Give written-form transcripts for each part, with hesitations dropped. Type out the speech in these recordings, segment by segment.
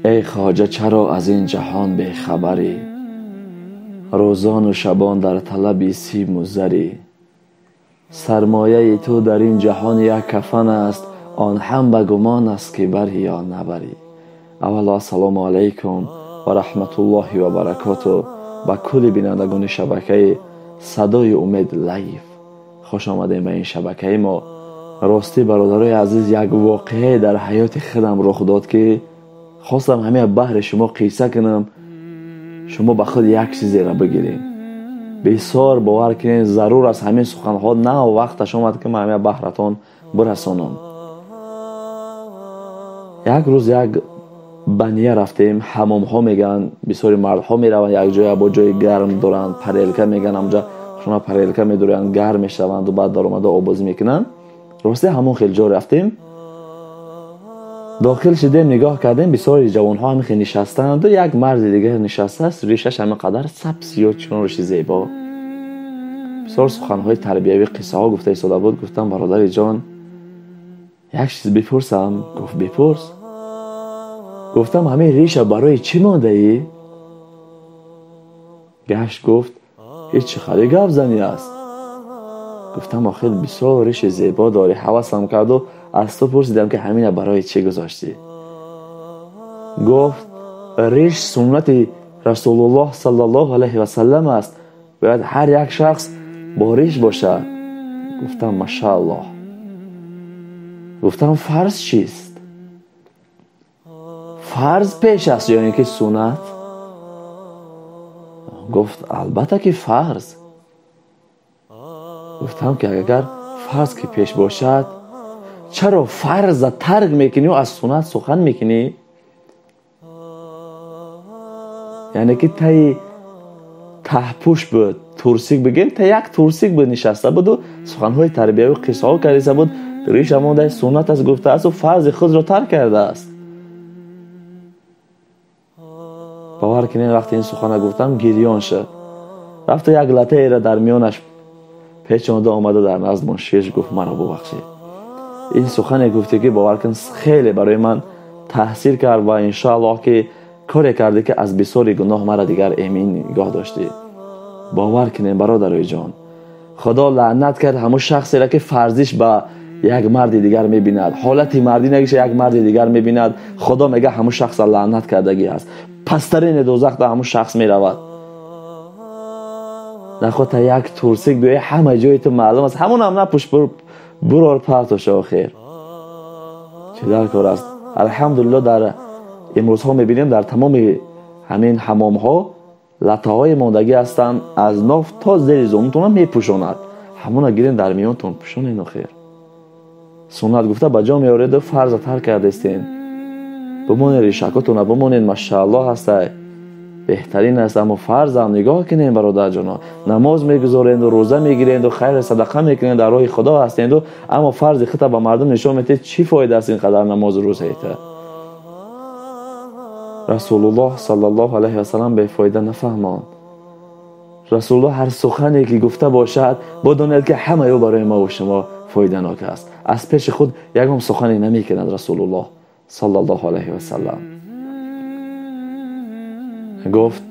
ای خواجه چرا از این جهان بی خبری؟ روزان و شبان در طلب سیم و زری. سرمایه تو در این جهان یک کفن است، آن هم به گمان است که بری یا نبری. اولا السلام علیکم و رحمت الله و برکاته به کل بینندگان شبکه صدای امید لایف. خوش آمدین به این شبکه ما. راستی برادرای عزیز، یک واقعه در حیات خودم رخ داد که خواستم همه بحر شما قصه کنم، شما به خود یک چیزی را بگیرین. بسیار باور کنین ضرور است همین سخنها نه وقتش آمد که من همه بحرتان برسانم. یک روز یک بنیه رفتیم. حمام ها میگن بسیاری مرد ها میروند یک جای با جای گرم دارند، پریلکه میگن همجا شما پریلکه میدورن گرم میشوند و بعد در اومده آبازی میکنن. راستی همون خیلی جا رفتیم، داخل شدیم نگاه کردیم بسیاری جوان ها همین نشستند و یک مرد دیگه نشسته است، ریشش همین قدر سبز یا چون روش زیبا. بسیار سخن های تربیوی قصه ها گفته ایستاده بود. گفتم برادر جان یک چیز بپرسم؟ گفت بپرس. گفتم همه ریشه برای چی مانده ای؟ گشت گفت هیچ چی خیلی گپ زنی است. گفتم آخه بسیار ریش زیبا داری، حواسم کرد و از تو پرسیدم که همین برای چی گذاشتی؟ گفت ریش سنت رسول الله صلی الله علیه و سلم است، باید هر یک شخص با ریش باشه. گفتم ماشاءالله. گفتم فرض چیست؟ فرض پیش است یا اینکه سنت؟ گفت البته که فرض. گفتم که اگر فرض که پیش باشد چرا فرض ترک میکنی و از سنت سخن میکنی؟ یعنی که تایی تحپوش بود ترسیک بگیم، تا یک ترسیک بود نشسته بود و سخنهای تربیه و قصه ها کریسته بود، ریش امانده سنت از گفته است و فرض خود را ترک کرده است. باور کنین وقتی این سخن گفتم گریان شد. رفت یک لطه ای را در میانش پیچانده آمده در نزد منشیش گفت مرا ببخشید. این سخن گفته که باور کن خیلی برای من تاثیر کرد و انشاءالله که کاری کرده که از بسیاری گناه مرا دیگر امین نگاه داشتی. باور کنین برادرای جان، خدا لعنت کرد همون شخصی را که فرضیش با یک مرد دیگر میبیند، حالتی مردی نگیش یک مرد دیگر میبیند. خدا میگه همون شخص لعنت کردگی است، پسترین دوزخ در همون شخص میرود. نخواه تا یک ترسیک بیایی همه جای تو معلوم است، همون هم نپوش برار پرتوش آخر. چه در کار است؟ الحمدلله در امروز ها میبینیم در تمام همین حمام ها لطه های ماندگی هستند، از ناف تا زیر زانوتون هم میپوشاند. همون گیرین در میانتون پوشانین آخر. سنت گفته بجا میارید و فرض ترک کرده استین. بمونین ریشکاتون بمونین ماشاءالله هسته، بهترین است. اما فرض هم نگاه کنین برادر جانا، نماز میگذارند و روزه میگیرند و خیر صدقه میکنند، در راه خدا هستند و اما فرض خطا به مردم نشون میدید. چی فایده است این قدر نماز و روزه ایت؟ رسول الله صلی الله علیه و سلم به فایده نفهماند. رسول الله هر سخنی که گفته باشد بدانید که همه او برای ما و شما فایده ناک است. از پیش خود یکم سخنی نمیکند رسول الله صلی الله علیه و سلم. گفت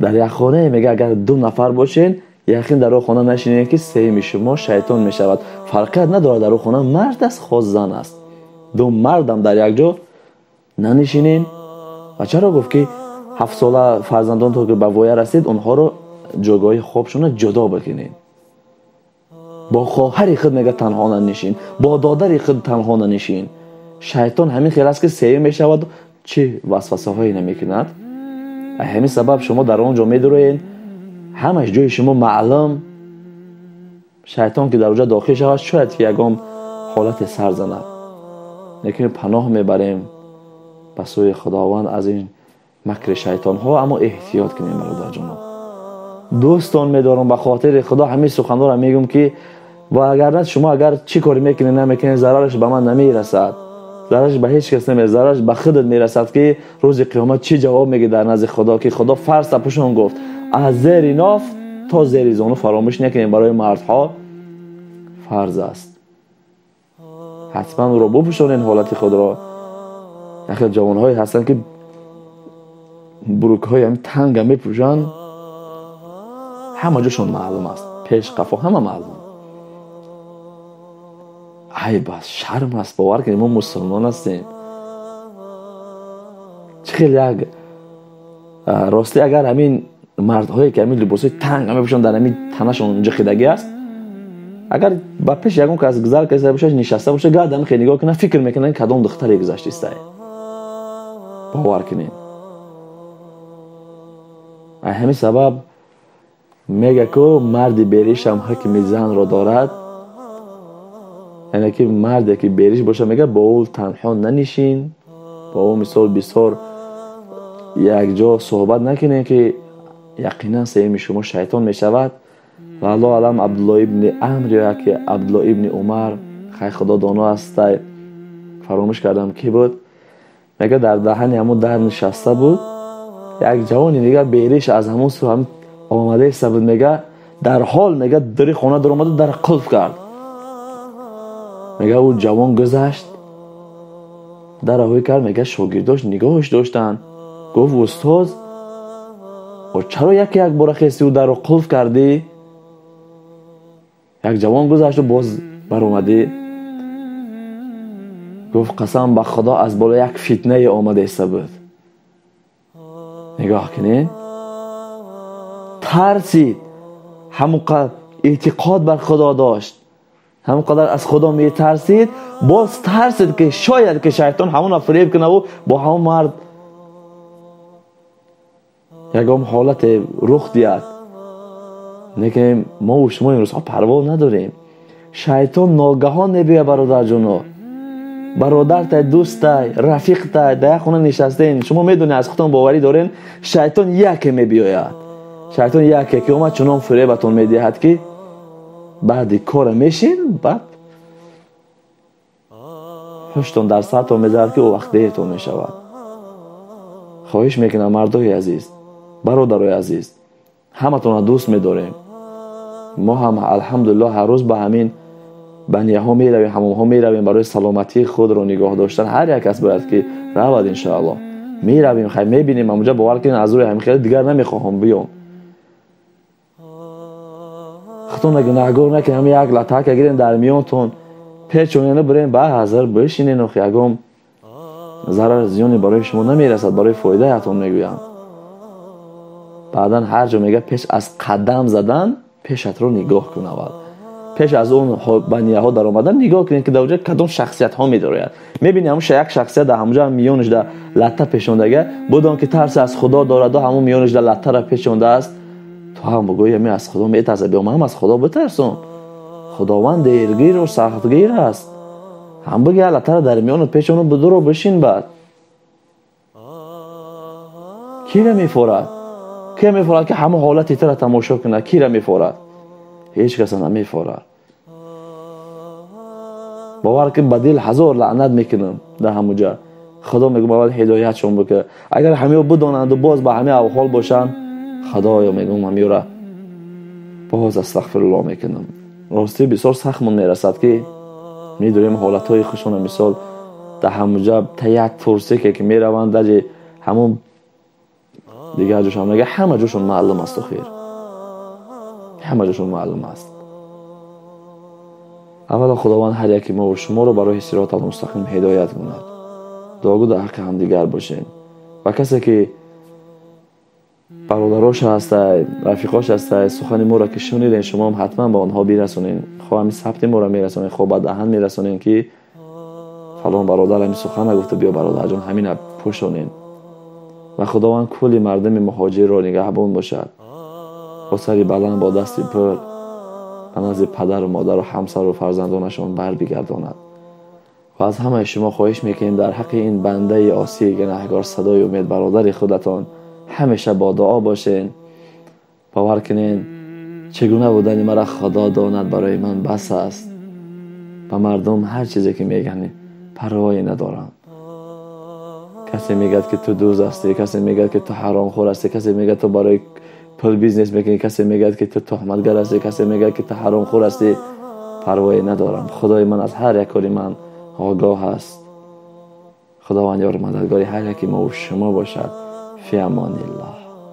در یک خانه میگه اگر 2 نفر باشین یقین در او خانه نشینین که سوم شما شیطان میشود. فرقیت نداره در او خانه مرد است خاص زن است. 2 مردم در یک جا ننشینین. و چرا گفت که 7 ساله فرزندان تو که به وای رسید اونها رو جایگاه خوابشون جدا بکنین. با خواهر خود میگه تنها ننشین، با دادر خود تنها ننشین. شیطان همین خیال است که سوم میشود، چه وسوسه هایی نمیکند. همین سبب شما در اونجا میدروین همش جای شما معلوم، شیطان که در اونجا داخل شود شاید یکم حالت سر زند. لیکن پناه میبریم به سوی خداوند از این مکر شیطان ها. اما احتیاط کنیم برادر جان. دوستان میدارم به خاطر خدا همین سخن را میگم که و اگر نه شما اگر چی کاری میکنید نمیکنید ضررش به من نمیرسد، ضررش به هیچ کس نمیرسد، ضررش به خودت میرسد که روز قیامت چی جواب میگی در نزد خدا که خدا فرض تپوشون گفت از زیر ناف تا زیر زانو فراموش نکنید. برای مردها فرض است حتما رو بپوشونین حالت خود را. یکی جوان‌هایی هستن که بروک‌های همین تنگ هم میپوشن، همه جاشون معلوم است، پیش قفا همه معلوم. ای بس شرم است، باور کنید ما مسلمان هستیم. خیلی یک راستی اگر همین مردهایی که همین لباسای تنگ هم میپوشن در همین تنشون اونجا خیدگی است، اگر با پیش یکون که از گذر کسی باشه نشسته باشه گردن خیلی نگاه کنه فکر میکنه کدام دختری گذشته است. باور کنید همین سبب میگه که مرد بیریش هم حکم زن را دارد. یعنی که مردی که بیریش باشه میگه با اول تنها ننشین، با اون مثال بسیار یک جا صحبت نکنین که یقینا سهم شما شیطان میشود. و الله علم عبدالله ابن عمرو یا که عبدالله ابن عمر خیر خدا دانا است، فراموش کردم کی بود، میگه در دهن همون در نشسته بود، یک جوانی دیگه بیریش از همون سو هم آمده است بود، میگه در حال میگه در خانه در اومد در قلب کرد. میگه او جوان گذشت در هوی کرد، میگه شاگرداش نگاهش داشتن، گفت استاد و چرا یک بار خستی و در قلب کردی؟ یک جوان گذشت و باز بر اومدی. گفت قسم به خدا از بالا یک فتنه آمده است بود. نگاه کنین، ترسید، همونقدر اعتقاد بر خدا داشت، همونقدر از خدا می ترسید، باز ترسید که شاید که شیطان همون فریب کنه و با همون مرد یکم حالت رخ دید. نگه ما و شما این روزها پروا نداریم، شیطان ناگهان نبیه برادر جونو، برادر تا دوست تا رفیق تا در خونه نشستین، شما میدونی از خودتون باوری دارین شیطان یکی میبیاید، شیطان یکی که اومد چنان فریبتون میدهد که بعد کار میشین، بعد هشتون در سرتون میذارد که او وقت دیرتون میشود. خواهش میکنم مردای عزیز، برادرای عزیز، همتون دوست میداریم، ما هم الحمدلله هر روز به همین بنیه ها میرویم، حمام ها میرویم برای سلامتی خود رو نگاه داشتن. هر یک کس باید که رود انشاءالله میرویم، خیلی میبینیم اونجا، باور کنین از روی همین خیلی دیگر نمیخواهم بیام. خودتون گناهگار نکنین، همین یک لطک گیرین در میانتون پیچونینه برین به حاضر بشینین و خیلی ضرر زیانی برای شما نمیرسد، برای فایده اتون میگویم. بعدن هر جا میگه پیش از قدم زدن پیشت رو نگاه کن، اول پیش از اون بنیه ها در آمدن نگاه کنید که در اونجا کدام شخصیت ها میدارد. میبینی همون یک شخصیت در همونجا میونش در لطه پیشوندگه بودن که ترس از خدا دارد و همون میونش در لطه را پیشونده است. تو هم بگوی می از خدا میترسه، بیام هم از خدا بترسم، خداوند دیرگیر و سختگیر است. هم بگی لطه را در میون پیشونو بدو رو بشین. بعد کی را میفورد؟ کی میفورد که همه حالت تر تماشا کنه؟ کی را میفورد؟ هیچ کس نمیفورد. باور کن بدیل هزار لعنت میکنم در همونجا. خدا میگم اول هدایتشون بکن، اگر همه بدونند و باز به همه احوال باشن، خدایا میگم همه را باز استغفر الله میکنم. راستی بسیار سختمون میرسد که میدونیم حالتهای خوشون، مثال در همونجا تا یک ترسه که میروند در همون دیگه جوشون میگه همه جوشون معلوم است و خیر، همه جوشون معلوم است. اولا خداوند هر یکی ما و شما رو برای صراط المستقیم هدایت کند. دعا در حق هم دیگر باشین. و کسی که برادراش هست، رفیقاش هست، سخن ما را که شنیدین شما هم حتما به آنها برسونین. خواه همین ثبت ما را میرسونین، خواه به دهن میرسونین که فلان برادر همین سخن نگفته، بیا برادر جان همین پوشونین. و خداوند کلی مردم مهاجر را نگهبان باشد، با سری بلند، با دستی پر از پدر و مادر و همسر و فرزندانشان بر بگرداند. و از همه شما خواهش میکنیم در حق این بنده عاصی گناهکار صدای امید برادر خودتان همیشه با دعا باشین. باور کنین چگونه بودن مرا خدا داند برای من بس است. و مردم هر چیزی که میگن پروایی ندارن. کسی میگه که تو دوز هستی، کسی میگه که تو حرام خور هستی، کسی میگه تو برای پول بیزنس میکنی، کسی میگه که تو تهمتگر هستی، کسی میگه که تو حرام خور هستی. پروایی ندارم. خدای من از هر یک کاری من آگاه است. خداوند یار مددگاری هر یکی ما و شما باشد. فی امان الله.